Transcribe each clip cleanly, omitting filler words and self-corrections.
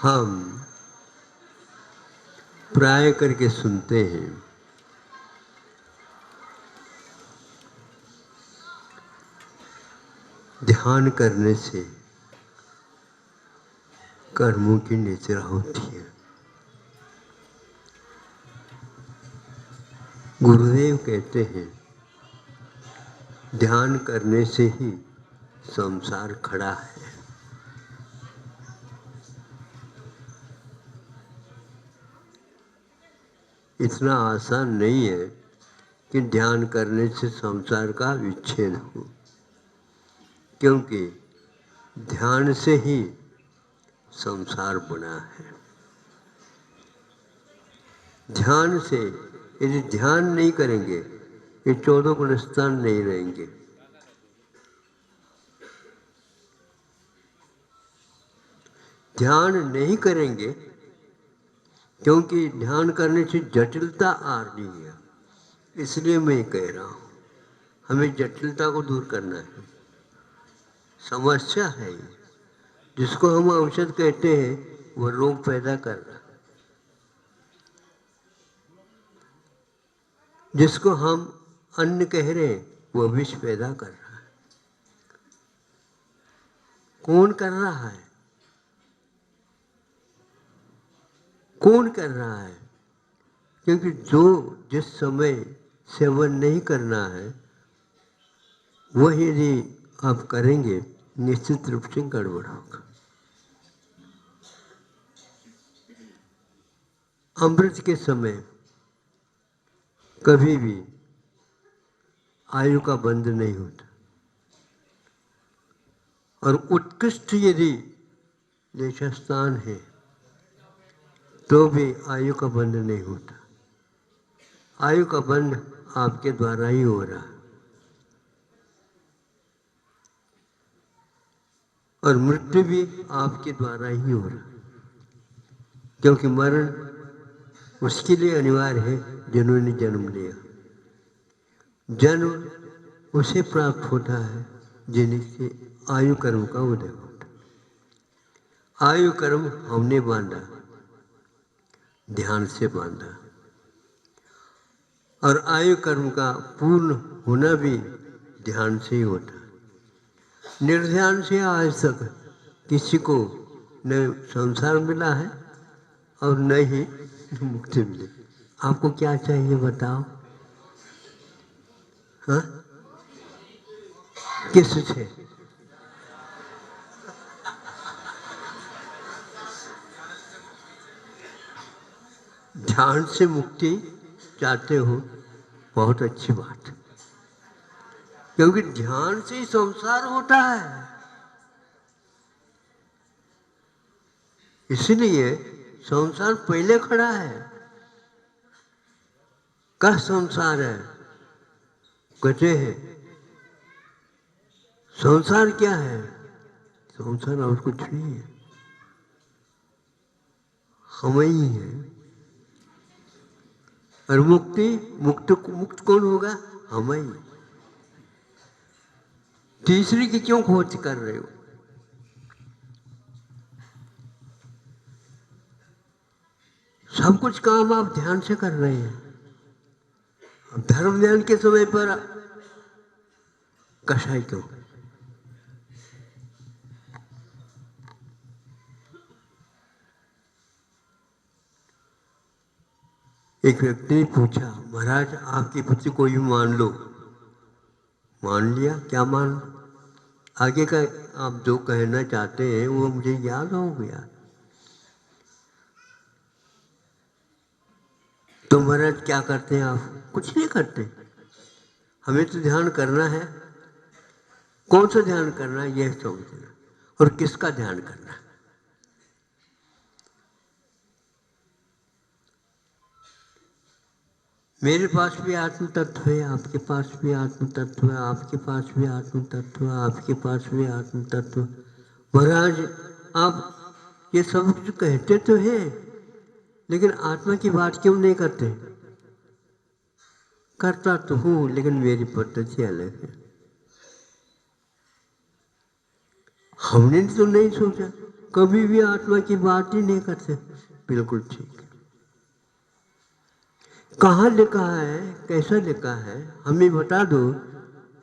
हम प्राय करके सुनते हैं ध्यान करने से कर्मों की निद्रा होती है। गुरुदेव कहते हैं ध्यान करने से ही संसार खड़ा है। इतना आसान नहीं है कि ध्यान करने से संसार का विच्छेद हो, क्योंकि ध्यान से ही संसार बना है। ध्यान से यदि ध्यान नहीं करेंगे ये 14 गुणस्थान नहीं रहेंगे। ध्यान नहीं करेंगे क्योंकि ध्यान करने से जटिलता आ रही है। इसलिए मैं कह रहा हूँ हमें जटिलता को दूर करना है। समस्या है ये, जिसको हम औषध कहते हैं वो रोग पैदा कर रहा है। जिसको हम अन्न कह रहे हैं वो विष पैदा कर रहा है। कौन कर रहा है? कौन कर रहा है? क्योंकि जो जिस समय सेवन नहीं करना है वह यदि आप करेंगे निश्चित रूप से गड़बड़ होगा। अमृत के समय कभी भी आयु का बंध नहीं होता, और उत्कृष्ट यदि देशस्थान है तो भी आयु का बंध नहीं होता। आयु का बंध आपके द्वारा ही हो रहा है, और मृत्यु भी आपके द्वारा ही हो रहा है, क्योंकि मरण उसके लिए अनिवार्य है जिन्होंने जन्म लिया। जन्म उसे प्राप्त होता है जिनके आयु कर्म का उदय होता है। आयु कर्म हमने बांधा, ध्यान से बांधा, और आयु कर्म का पूर्ण होना भी ध्यान से ही होता है। निर्ध्यान से आज तक किसी को न संसार मिला है और न ही मुक्ति मिली। आपको क्या चाहिए बताओ? हाँ, किस से? ध्यान से मुक्ति चाहते हो, बहुत अच्छी बात, क्योंकि ध्यान से ही संसार होता है। इसलिए संसार पहले खड़ा है। का संसार है? कहते हैं संसार क्या है? संसार और कुछ नहीं है, हम ही है। और मुक्ति मुक्त कौन होगा? हम ही। तीसरी की क्यों खोज कर रहे हो? सब कुछ काम आप ध्यान से कर रहे हैं। धर्म ध्यान के समय पर कषाय क्यों? एक व्यक्ति ने पूछा, महाराज आपकी पुत्री को भी मान लो। मान लिया? क्या मान? आगे का आप जो कहना चाहते हैं वो मुझे याद हो गया। तो महाराज क्या करते हैं आप? कुछ नहीं करते। हमें तो ध्यान करना है। कौन सा ध्यान करना है यह समझना, और किसका ध्यान करना है। मेरे पास भी आत्म तत्व है, आपके पास भी आत्म तत्व है, आपके पास भी आत्म तत्व है, आपके पास भी आत्म तत्व। महाराज आप ये सब कुछ कहते तो हैं, लेकिन आत्मा की बात क्यों नहीं करते? करता तो हूं, लेकिन मेरी पद्धति अलग है। हमने तो नहीं सोचा, कभी भी आत्मा की बात ही नहीं करते। बिल्कुल ठीक है। कहाँ लिखा है, कैसा लिखा है, हमें बता दो।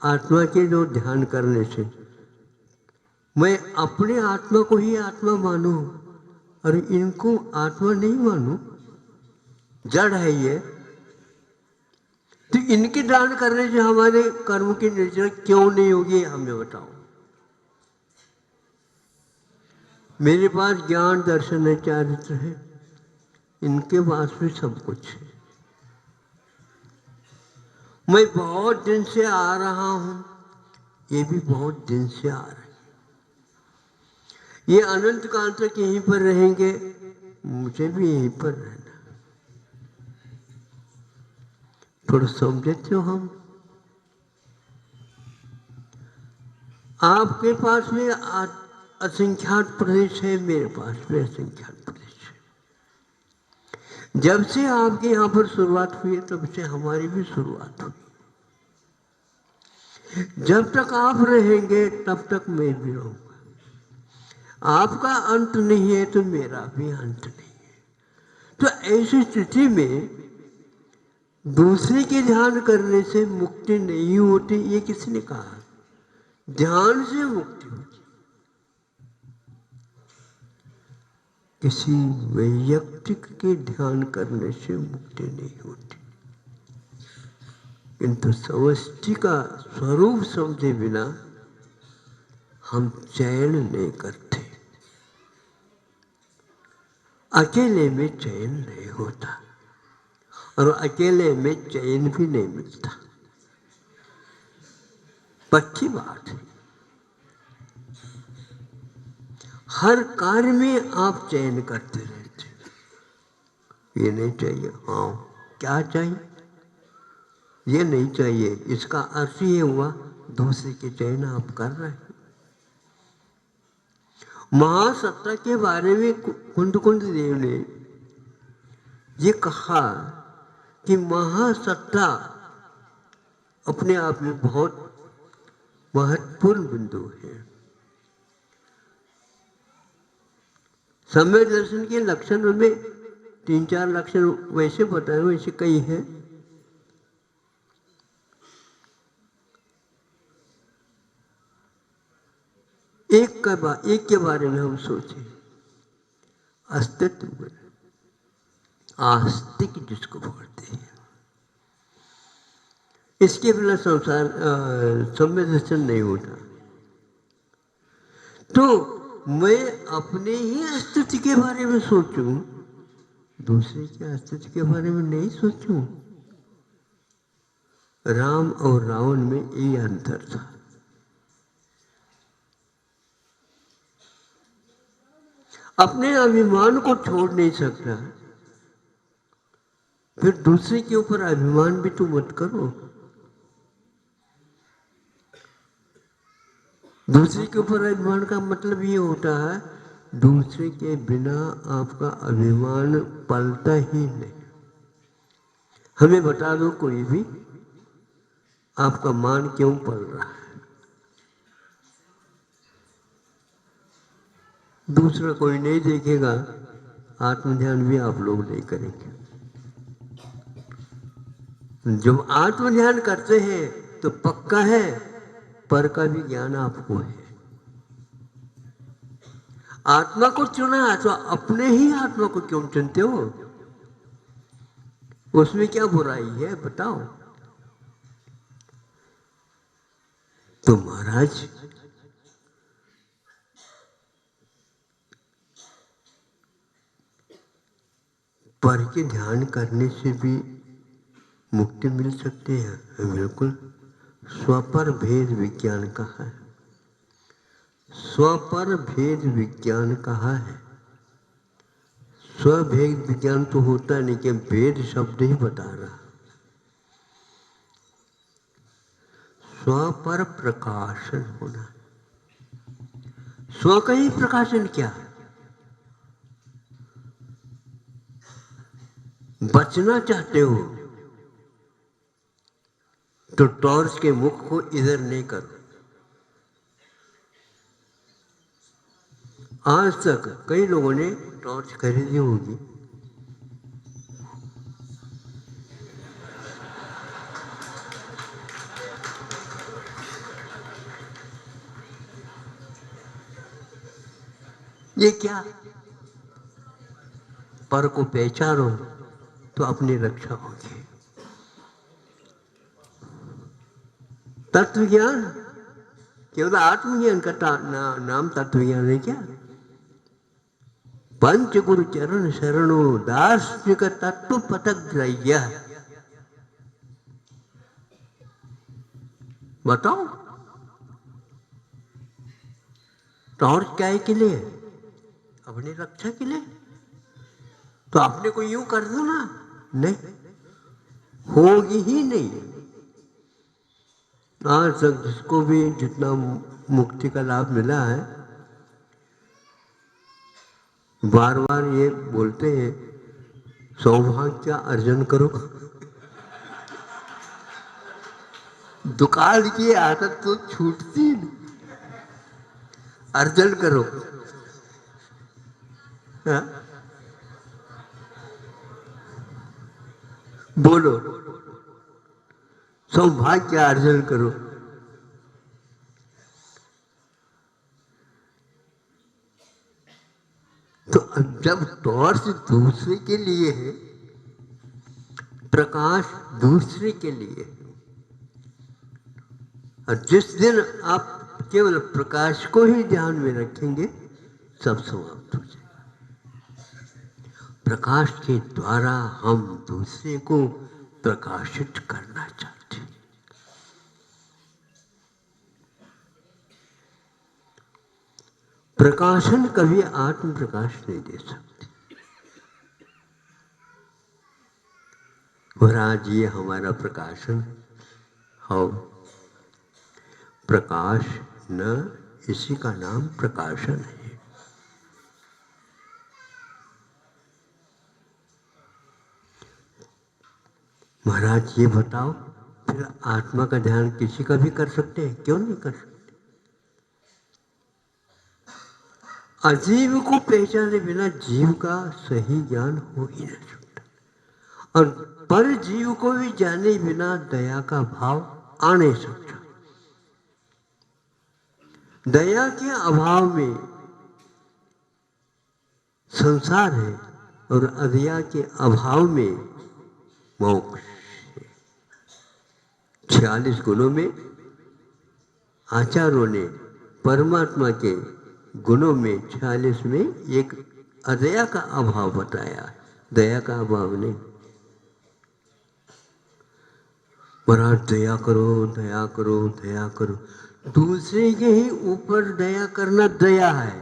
आत्मा के जो ध्यान करने से मैं अपने आत्मा को ही आत्मा मानूं और इनको आत्मा नहीं मानूं, जड़ है ये, तो इनके ध्यान करने से हमारे कर्म की निर्जर क्यों नहीं होगी, हमें बताओ। मेरे पास ज्ञान दर्शन है, चारित्र है, इनके पास भी सब कुछ है। मैं बहुत दिन से आ रहा हूं, ये भी बहुत दिन से आ रहे हैं। ये अनंत काल तक यहीं पर रहेंगे, मुझे भी यहीं पर रहना। थोड़ा समझते हो हम। आपके पास में असंख्यात प्रदेश है, मेरे पास में असंख्यात प्रदेश है। जब से आपके यहाँ पर शुरुआत हुई तब से हमारी भी शुरुआत हुई। जब तक आप रहेंगे तब तक मैं भी रहूंगा। आपका अंत नहीं है तो मेरा भी अंत नहीं है। तो ऐसी स्थिति में दूसरे के ध्यान करने से मुक्ति नहीं होती, ये किसने कहा? ध्यान से मुक्ति होती, किसी वैयक्तिक के ध्यान करने से मुक्ति नहीं होती। किंतु समष्टि का स्वरूप समझे बिना हम चयन नहीं करते। अकेले में चयन नहीं होता और अकेले में चयन भी नहीं मिलता। पक्की बात है। हर कार्य में आप चयन करते रहते। ये नहीं चाहिए, हाँ क्या चाहिए, ये नहीं चाहिए, इसका अर्थ ये हुआ दूसरे के चयन आप कर रहे हैं। महासत्ता के बारे में कुंद देव ने ये कहा कि महासत्ता अपने आप में बहुत महत्वपूर्ण बिंदु है। सम्यक दर्शन के लक्षण में 3-4 लक्षण वैसे बताए, वैसे कई हैं। एक के बारे में हम सोचें, अस्तित्व, आस्तिक जिसको बोलते हैं। इसके बिना संसार सम्यक दर्शन नहीं होता। तो मैं अपने ही अस्तित्व के बारे में सोचूं, दूसरे के अस्तित्व के बारे में नहीं सोचूं। राम और रावण में ये अंतर था। अपने अभिमान को छोड़ नहीं सकता, फिर दूसरे के ऊपर अभिमान भी तो मत करो। दूसरे के ऊपर अभिमान का मतलब ये होता है, दूसरे के बिना आपका अभिमान पलता ही नहीं। हमें बता दो कोई भी, आपका मान क्यों पल रहा है? दूसरा कोई नहीं देखेगा, आत्मध्यान भी आप लोग नहीं करेंगे। जब आत्मध्यान करते हैं तो पक्का है पर का भी ज्ञान आपको है। आत्मा को चुना तो अपने ही आत्मा को क्यों चुनते हो? उसमें क्या बुराई है बताओ? तो महाराज पर के ध्यान करने से भी मुक्ति मिल सकती है। बिल्कुल। स्वपर भेद विज्ञान कहा है, स्वपर भेद विज्ञान कहा है। स्वभेद विज्ञान तो होता नहीं कि भेद शब्द ही बता रहा। स्व पर प्रकाशन होना, स्व का ही प्रकाशन क्या? बचना चाहते हो तो टॉर्च के मुख को इधर नहीं करो, आज तक कई लोगों ने टॉर्च खरीदी होगी, ये क्या? पर को पहचानो तो अपनी रक्षा होगी। तत्व ज्ञान केवल आत्मज्ञान का नाम तत्व ज्ञान है क्या? पंच गुरु चरण शरणो दास का तत्व पटक ग्रह्य। बताओ, टॉर्च क्या के लिए? अपनी रक्षा के लिए। तो अपने को यूं कर दो ना, नहीं होगी ही नहीं। आज तक जिसको भी जितना मुक्ति का लाभ मिला है, बार बार ये बोलते हैं सौभाग्य अर्जन करो। दुकान की आदत तो छूटती नहीं, अर्जन करो। हा? बोलो, सौभाग्य अर्जन करो। तो जब टॉर्च दूसरे के लिए है, प्रकाश दूसरे के लिए है, और जिस दिन आप केवल प्रकाश को ही ध्यान में रखेंगे, सब समाप्त हो जाएगा। प्रकाश के द्वारा हम दूसरे को प्रकाशित करना चाहते हैं। प्रकाशन कभी आत्म प्रकाश नहीं दे सकते। और आज ये हमारा प्रकाशन हो, प्रकाश न, इसी का नाम प्रकाशन है। महाराज ये बताओ, फिर आत्मा का ध्यान किसी का भी कर सकते हैं? क्यों नहीं कर सकते? अजीव को पहचाने बिना जीव का सही ज्ञान हो ही नहीं सकता, और पर जीव को भी जाने बिना दया का भाव आ नहीं सकता। दया के अभाव में संसार है, और अदया के अभाव में मोक्ष। 46 गुणों में आचार्यों ने परमात्मा के गुणों में 46 में एक अदया का अभाव बताया, दया का अभाव नहीं। महाराज दया करो, दया करो, दया करो। दूसरे के ही ऊपर दया करना दया है।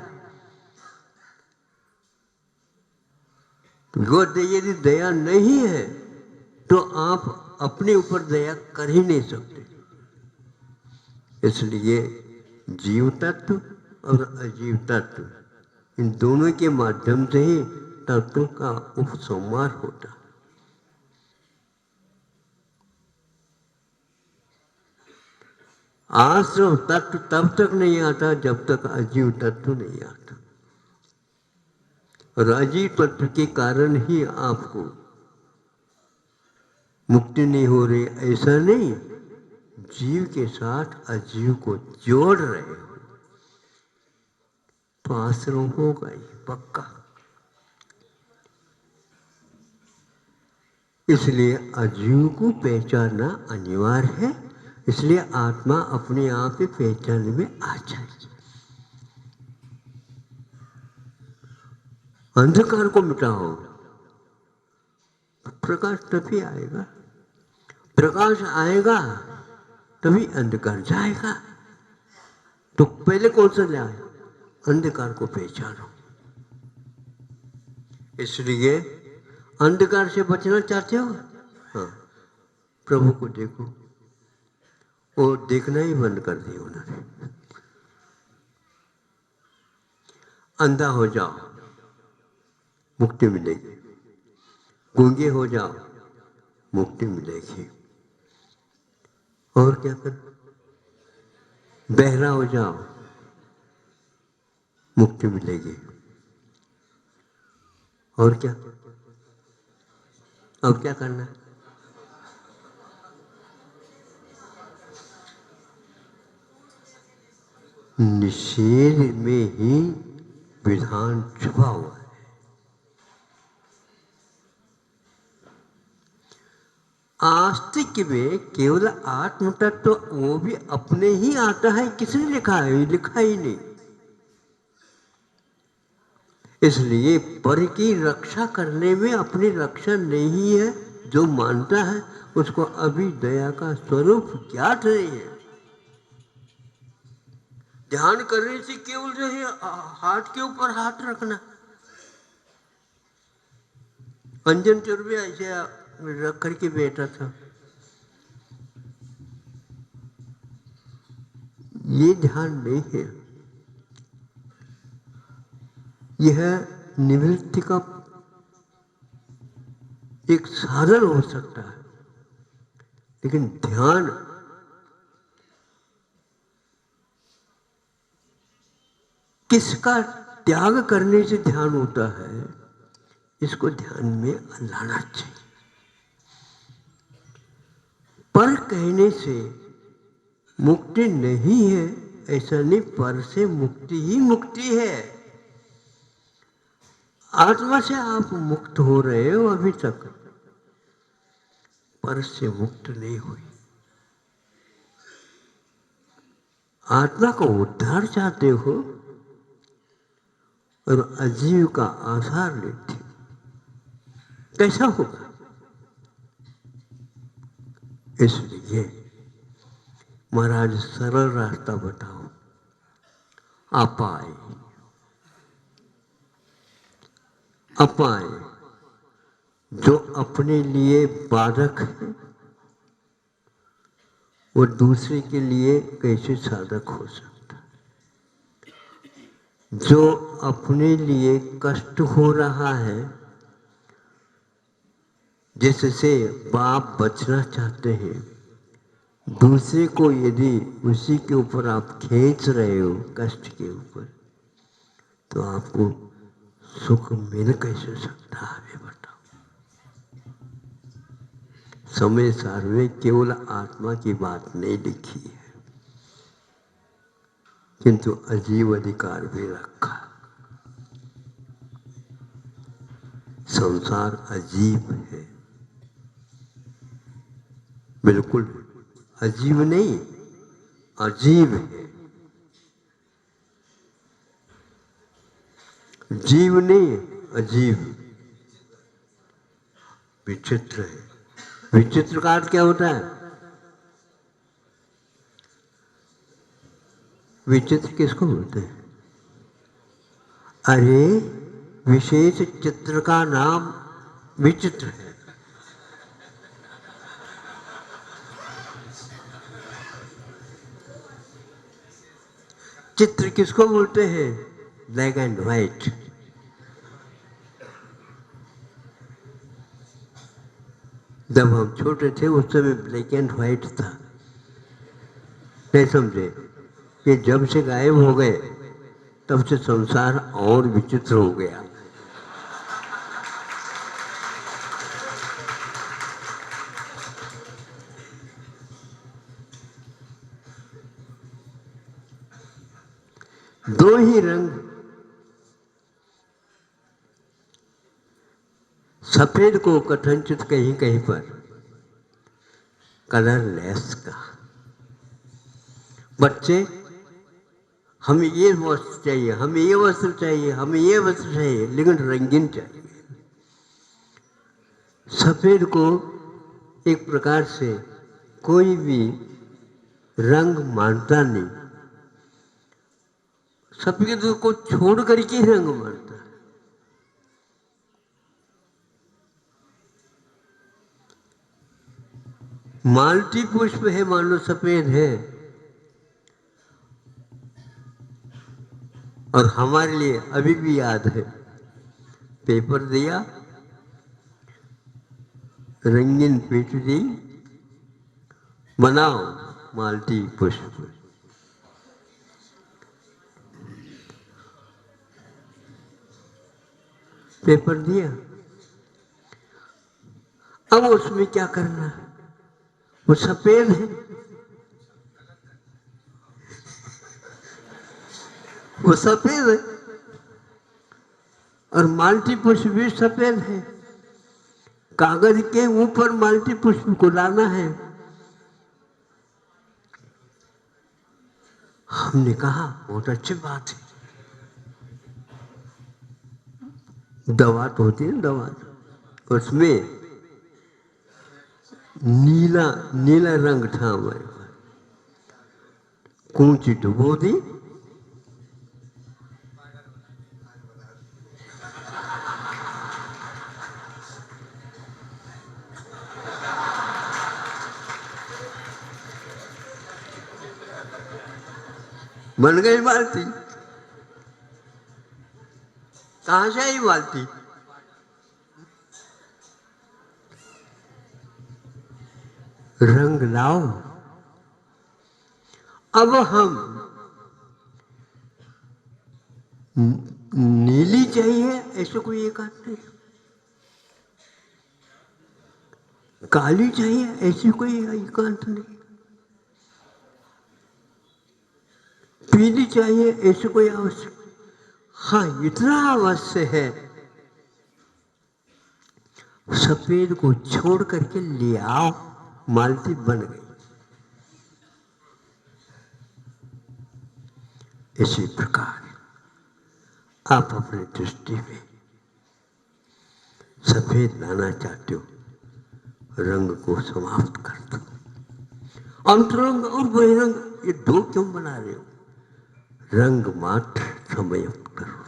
वो यदि दया नहीं है तो आप अपने ऊपर दया कर ही नहीं सकते। इसलिए जीव तत्व और अजीव तत्व, इन दोनों के माध्यम से ही तत्व का उपसंहार होता। आश्रम तत्व तब तक नहीं आता जब तक अजीव तत्व नहीं आता, और अजीव तत्व के कारण ही आपको मुक्ति नहीं हो रही, ऐसा नहीं। जीव के साथ अजीव को जोड़ रहे हो तो आश्रम होगा ही पक्का। इसलिए अजीव को पहचानना अनिवार्य है। इसलिए आत्मा अपने आप ही पहचानने में आ जाएगी। अंधकार को मिटाओ, प्रकाश तभी आएगा। प्रकाश आएगा तभी अंधकार जाएगा। तो पहले कौन सा जाए? अंधकार को पहचानो। इसलिए अंधकार से बचना चाहते हो? हाँ, प्रभु को देखो। वो देखना ही बंद कर दिया उन्होंने। अंधा हो जाओ, मुक्ति मिलेगी। गूंगे हो जाओ, मुक्ति मिलेगी। और क्या कर? बहरा हो जाओ, मुक्ति मिलेगी। और क्या, अब क्या करना है? निषेध में ही विधान छुपा हुआ है। आस्तिक में केवल आत्म तत्व तो वो भी अपने ही आता है, किसने लिखा है? लिखा ही नहीं। इसलिए पर की रक्षा करने में अपनी रक्षा नहीं है। जो मानता है उसको अभी दया का स्वरूप ज्ञात नहीं है। ध्यान करने से केवल जो है हाथ के ऊपर हाथ रखना, अंजन चुरबे ऐसे रख करके बैठा था, ये ध्यान नहीं है। यह निवृत्ति का एक साधन हो सकता है, लेकिन ध्यान किसका त्याग करने से ध्यान होता है, इसको ध्यान में लाना चाहिए। पर कहने से मुक्ति नहीं है ऐसा नहीं, पर से मुक्ति ही मुक्ति है। आत्मा से आप मुक्त हो रहे हो अभी तक, पर से मुक्त नहीं हुई। आत्मा का उद्धार चाहते हो और अजीव का आधार लेते, कैसा होगा? इसलिए महाराज सरल रास्ता बताओ, अपाय। अपाय जो अपने लिए बाधक है वो दूसरे के लिए कैसे साधक हो सकता है? जो अपने लिए कष्ट हो रहा है, जिससे बाप बचना चाहते हैं, दूसरे को यदि उसी के ऊपर आप खींच रहे हो कष्ट के ऊपर, तो आपको सुख मिल कैसे सकता है? बताओ। समय सार में केवल आत्मा की बात नहीं लिखी है, किंतु अजीव अधिकार भी रखा। संसार अजीब है, बिल्कुल अजीब नहीं, अजीब है। जीव नहीं, अजीब, विचित्र है। विचित्र का अर्थ क्या होता है? विचित्र किसको बोलते हैं? अरे विशेष चित्र का नाम विचित्र है। चित्र किसको बोलते हैं? Black and white. जब हम छोटे थे उस समय ब्लैक एंड व्हाइट था, नहीं समझे? ये जब से गायब हो गए तब से संसार और विचित्र हो गया। दो ही रंग, सफेद को कथनचित कहीं कहीं पर कलरलेस का। बच्चे हमें ये वस्त्र चाहिए, हमें ये वस्त्र चाहिए, हमें ये वस्त्र चाहिए, लेकिन रंगीन चाहिए। सफेद को एक प्रकार से कोई भी रंग मानता नहीं, सफेद को छोड़ करके रंग मानता है। मालती पुष्प है, मानो सफेद है, और हमारे लिए अभी भी याद है, पेपर दिया, रंगीन पीठ दी, बनाओ मालती पुष्प। पेपर दिया। अब उसमें क्या करना है, वो सफेद है, वो सफेद है और माल्टी पुष्प भी सफेद है। कागज के ऊपर माल्टी पुष्प को लाना है। हमने कहा बहुत अच्छी बात है, दवा तो होती है दवा, उसमें नीला नीला रंग था हमारे पास, कूची डुबो दी, बन गई बाल्टी। कहां से आई बाल्टी? रंग लाओ। अब हम नीली चाहिए ऐसे कोई एक बात नहीं, काली चाहिए ऐसी कोई एकांत नहीं, पीली चाहिए ऐसे कोई आवश्यक। हाँ, इतना अवश्य है, सफेद को छोड़ करके ले आओ, मालती बन गई। इसी प्रकार आप अपनी दृष्टि में सफेद लाना चाहते हो, रंग को समाप्त कर दो। अंतरंग और बहिरंग ये दो क्यों बना रहे हो? रंग मात्र समाप्त करो।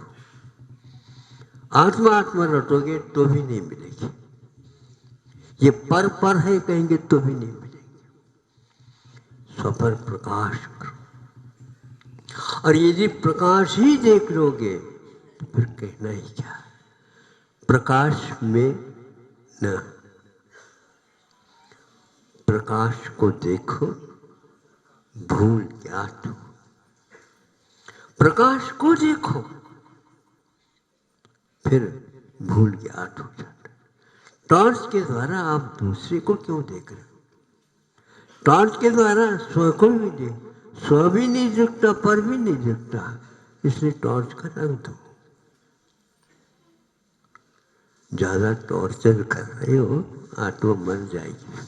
आत्मा आत्मा रटोगे तो भी नहीं मिलेगी, ये पर है कहेंगे तो भी नहीं मिलेगी। स्वपर प्रकाश करो, और यदि प्रकाश ही देख लोगे तो फिर कहना ही क्या। प्रकाश में न, प्रकाश को देखो भूल ज्ञात हो, प्रकाश को देखो फिर भूल ज्ञात हो जाता। टॉर्च के द्वारा आप दूसरे को क्यों देख रहे हो? टॉर्च के द्वारा स्व को भी देख, स्व भी नहीं दिखता, पर भी नहीं दिखता, इसलिए टॉर्च का रंग दो। ज्यादा टॉर्चर कर रहे हो, आत्मा मर जाएगी।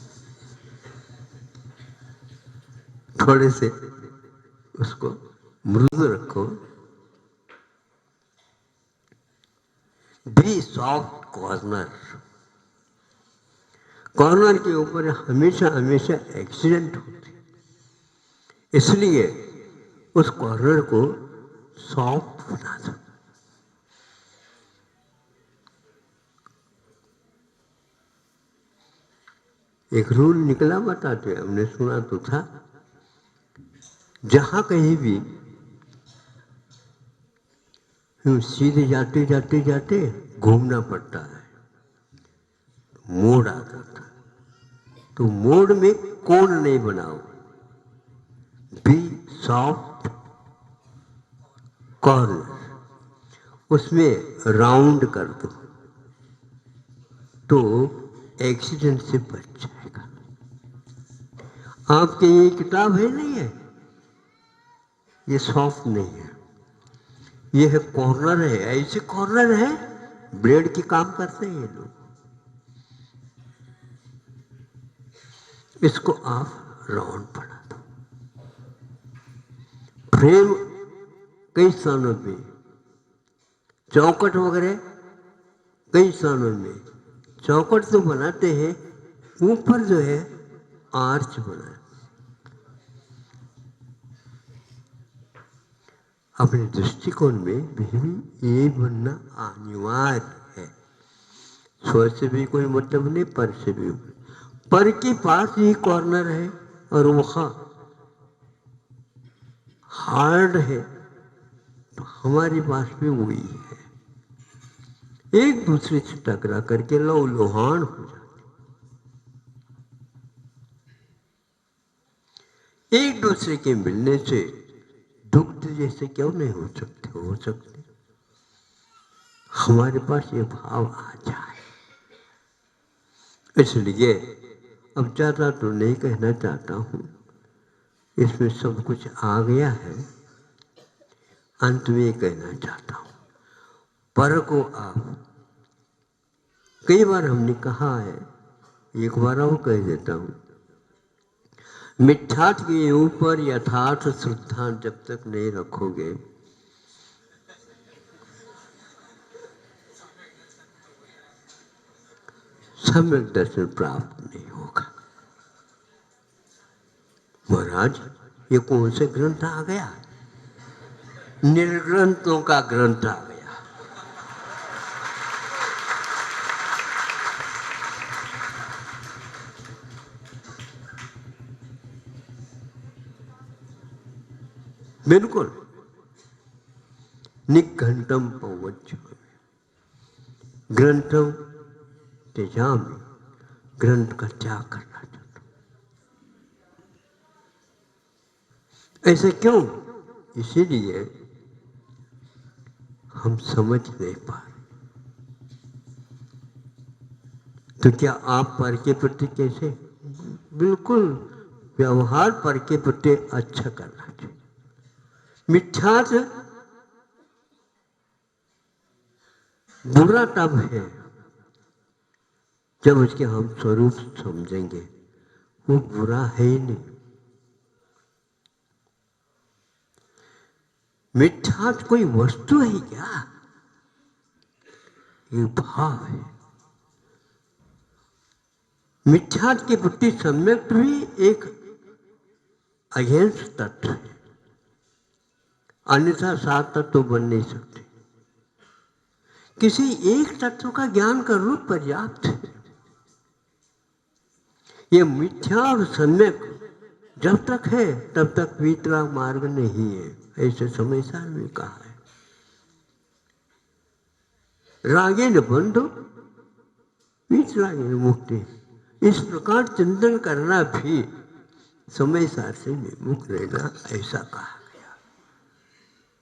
थोड़े से उसको मृदु रखो। बी सॉफ्ट कॉर्नर, कॉर्नर के ऊपर हमेशा हमेशा एक्सीडेंट होते, इसलिए उस कॉर्नर को सॉफ्ट बना दो। एक रूल निकला बताते, हमने सुना तो था, जहां कहीं भी सीधे जाते जाते जाते घूमना पड़ता है, मोड़ आता था, तो मोड़ में कोण नहीं बनाओ, बी सॉफ्ट कॉर्नर, उसमें राउंड कर दो तो एक्सीडेंट से बच जाएगा। आपके ये किताब है नहीं है, ये सॉफ्ट नहीं है, ये है कॉर्नर है, ऐसे कॉर्नर है ब्लेड की काम करते हैं ये लोग। इसको आप राउंड बना दो। फ्रेम कई स्थानों पे, चौकट वगैरह कई स्थानों में, चौकट तो बनाते हैं, ऊपर जो है आर्च बना है। अपने दृष्टिकोण में भी ये बनना अनिवार्य है। स्व से भी कोई मतलब नहीं, पर से भी। पर के पास ही कॉर्नर है और वहां हार्ड है, तो हमारे पास भी वही है। एक दूसरे से टकरा करके लौहान हो जाते, एक दूसरे के मिलने से दुग्ध जैसे क्यों नहीं हो सकते, हो सकते। हमारे पास ये भाव आ जाए। इसलिए अब ज़्यादा तो नहीं कहना चाहता हूँ, इसमें सब कुछ आ गया है। अंत में कहना चाहता हूँ, पर को आप, कई बार हमने कहा है, एक बार और कह देता हूँ, मिथ्यात्व के ऊपर यथार्थ श्रद्धा जब तक नहीं रखोगे, सम्यक दर्शन प्राप्त नहीं होगा। महाराज, ये कौन से ग्रंथ आ गया? निर्ग्रंथों का ग्रंथ आ गया। बिल्कुल निघंटम पवज्जामि ग्रंथम त्यजामि, ग्रंथ का त्याग करना चाहता हूं। ऐसे क्यों? इसीलिए हम समझ नहीं पा रहे। तो क्या आप पर के प्रति कैसे? बिल्कुल व्यवहार पर के प्रति अच्छा करना चाहिए। मिथ्यात्व बुरा तब है जब उसके हम स्वरूप समझेंगे, वो बुरा है ही नहीं। मिथ्यात्व कोई वस्तु है क्या? ये भाव है। मिथ्यात्व के प्रति सम्यक भी एक अगेंस्ट तत्व है, अन्यथा सात तत्व बन नहीं सकते। किसी एक तत्व का ज्ञान कर लो पर्याप्त है। ये मिथ्या और सम्यक जब तक है तब तक वीतराग मार्ग नहीं है, ऐसे समयसार में कहा है। रागे न बंधो वीतरागे न मुक्ति, इस प्रकार चिंतन करना भी समयसार से विमुख रहना, ऐसा कहा गया।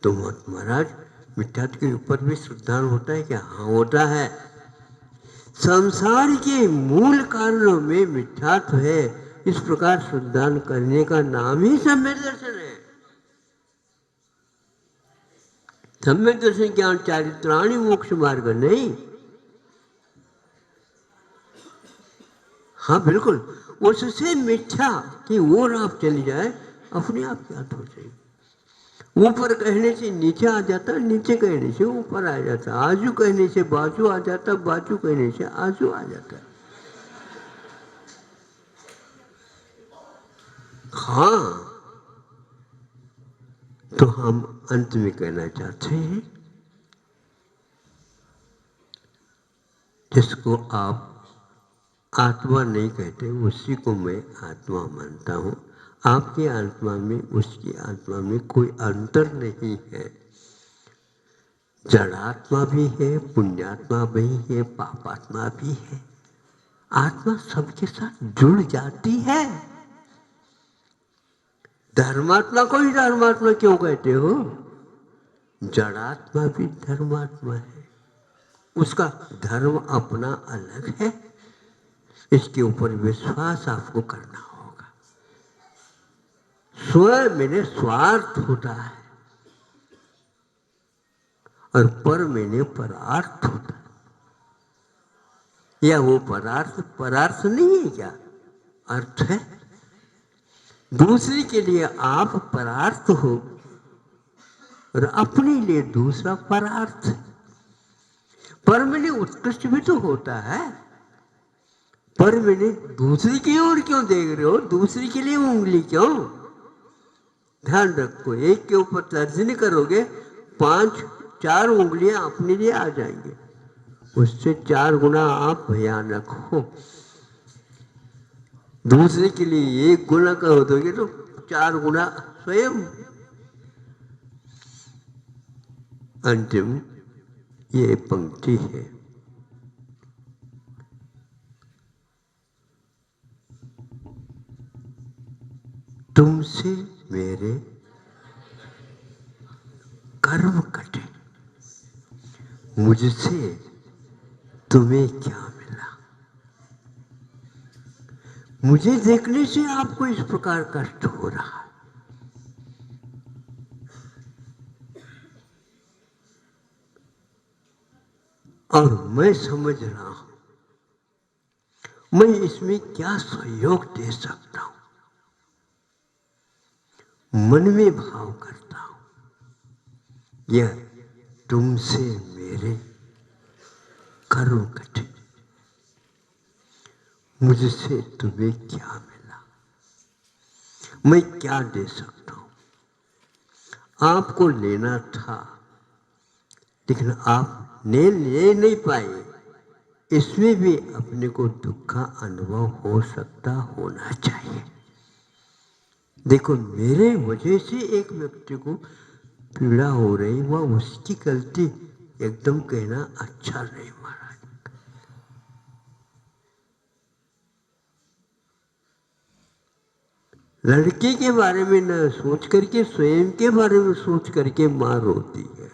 तो महाराज, मिथ्यात्व के ऊपर भी श्रद्धान होता है क्या? हाँ होता है। संसार के मूल कारणों में मिथ्यात्व है, इस प्रकार श्रद्धान करने का नाम ही सम्यक दर्शन है। सम्यक दर्शन ज्ञान चारित्राणि मोक्ष मार्ग नहीं। हाँ बिल्कुल, उससे मिथ्या की ओर आप चली जाए, अपने आप ज्ञात हो जाएगी। ऊपर कहने से नीचे आ जाता, नीचे कहने से ऊपर आ जाता, आजू कहने से बाजू आ जाता, बाजू कहने से आजू आ जाता। हाँ, तो हम अंत में कहना चाहते हैं, जिसको आप आत्मा नहीं कहते उसी को मैं आत्मा मानता हूँ। आपकी आत्मा में उसकी आत्मा में कोई अंतर नहीं है। जड़ात्मा भी है, पुण्यात्मा भी है, पापात्मा भी है। आत्मा सबके साथ जुड़ जाती है। धर्मात्मा को ही धर्मात्मा क्यों कहते हो? जड़ात्मा भी धर्मात्मा है, उसका धर्म अपना अलग है। इसके ऊपर विश्वास आपको करना होगा। स्व मैंने स्वार्थ होता है और पर मैंने परार्थ होता है। या वो परार्थ परार्थ नहीं है क्या? अर्थ है। दूसरे के लिए आप परार्थ हो और अपने लिए दूसरा परार्थ। पर मैंने उत्कृष्ट भी तो होता है। पर मैंने दूसरी की ओर क्यों देख रहे हो? दूसरी के लिए उंगली क्यों? ध्यान रखो, एक के ऊपर तर्जनी करोगे, 5-4 उंगलियां अपने लिए आ जाएंगे, उससे 4 गुना आप भयानक हो। दूसरे के लिए 1 गुना कर दोगे तो 4 गुना स्वयं। अंतिम ये पंक्ति है, तुमसे मेरे कर्म कटे, मुझसे तुम्हें क्या मिला? मुझे देखने से आपको इस प्रकार कष्ट हो रहा है। और मैं समझ रहा हूं मैं इसमें क्या सहयोग दे सकता हूं। मन में भाव करता हूं, यह तुमसे मेरे करो कठिन, मुझसे तुम्हें क्या मिला, मैं क्या दे सकता हूं। आपको लेना था लेकिन आप ले नहीं पाए, इसमें भी अपने को दुख का अनुभव हो सकता होना चाहिए। देखो, मेरे वजह से एक व्यक्ति को पीड़ा हो रही, वह उसकी गलती एकदम कहना अच्छा नहीं महाराज। लड़के के बारे में न सोच करके स्वयं के बारे में सोच करके मां रोती है,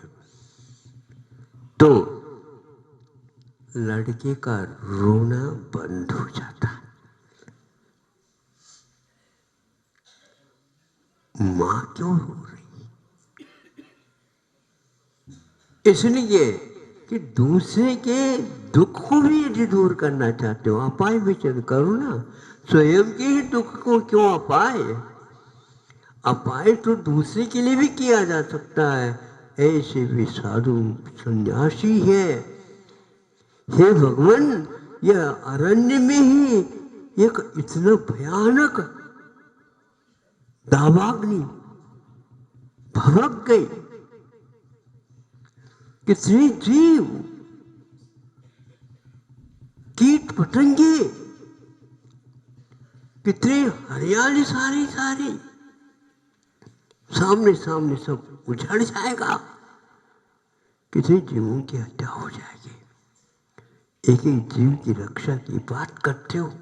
तो लड़के का रोना बंद हो जाता है। मां क्यों रो रही? इसलिए कि दूसरे के दुख को भी यदि दूर करना चाहते हो, अपाय विचरण करो ना। स्वयं के ही दुख को क्यों अपाय? अपाय तो दूसरे के लिए भी किया जा सकता है। ऐसे भी साधु सन्यासी है। हे भगवान, यह अरण्य में ही एक इतना भयानक दावाग्नि भड़क गई, कितने जीव, कीट पतंगे, कितने हरियाली सारी सारी सामने सामने सब उजड़ जाएगा, किसी जीवों की हत्या हो जाएगी। एक एक जीव की रक्षा की बात करते हो,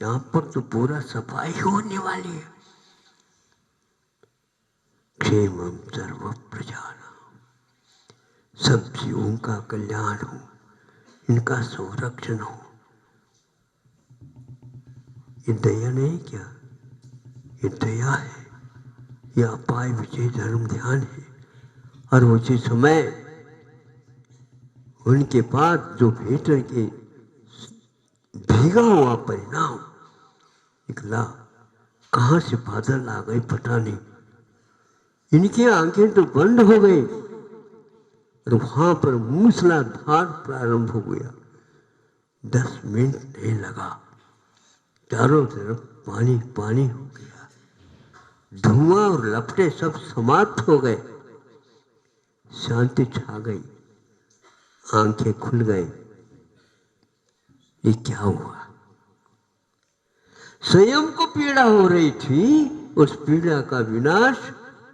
यहाँ पर तो पूरा सफाई होने वाली है। क्षेमं सर्व प्रजानां, सब जीवों का कल्याण हो, इनका संरक्षण हो। ये दया नहीं क्या? ये दया है, ये अपाय विजय धर्म ध्यान है। और उसी समय उनके पास जो भीतर के भीगा हुआ परिणाम निकला, कहाँ से बादल आ गए पता नहीं, इनकी आंखें तो बंद हो गई और वहां पर मूसलाधार प्रारंभ हो गया। 10 मिनट नहीं लगा, चारों तरफ पानी पानी हो गया, धुआं और लपटे सब समाप्त हो गए, शांति छा गई, आंखें खुल गई। ये क्या हुआ? स्वयं को पीड़ा हो रही थी, उस पीड़ा का विनाश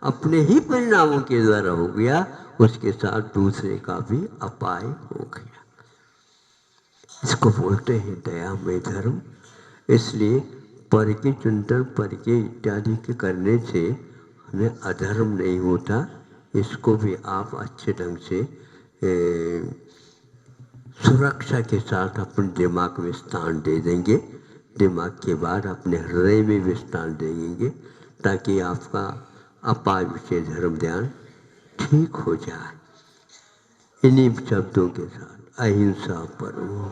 अपने ही परिणामों के द्वारा हो गया, उसके साथ दूसरे का भी अपाय हो गया। इसको बोलते हैं दयामय धर्म। इसलिए पर के चिंतन, पर के इत्यादि के करने से हमें अधर्म नहीं होता। इसको भी आप अच्छे ढंग से सुरक्षा के साथ अपने दिमाग में स्थान दे देंगे, दिमाग के बाद अपने हृदय में भी स्थान देंगे, ताकि आपका अपाय विषय धर्म ध्यान ठीक हो जाए। इन्हीं शब्दों के साथ अहिंसा परमो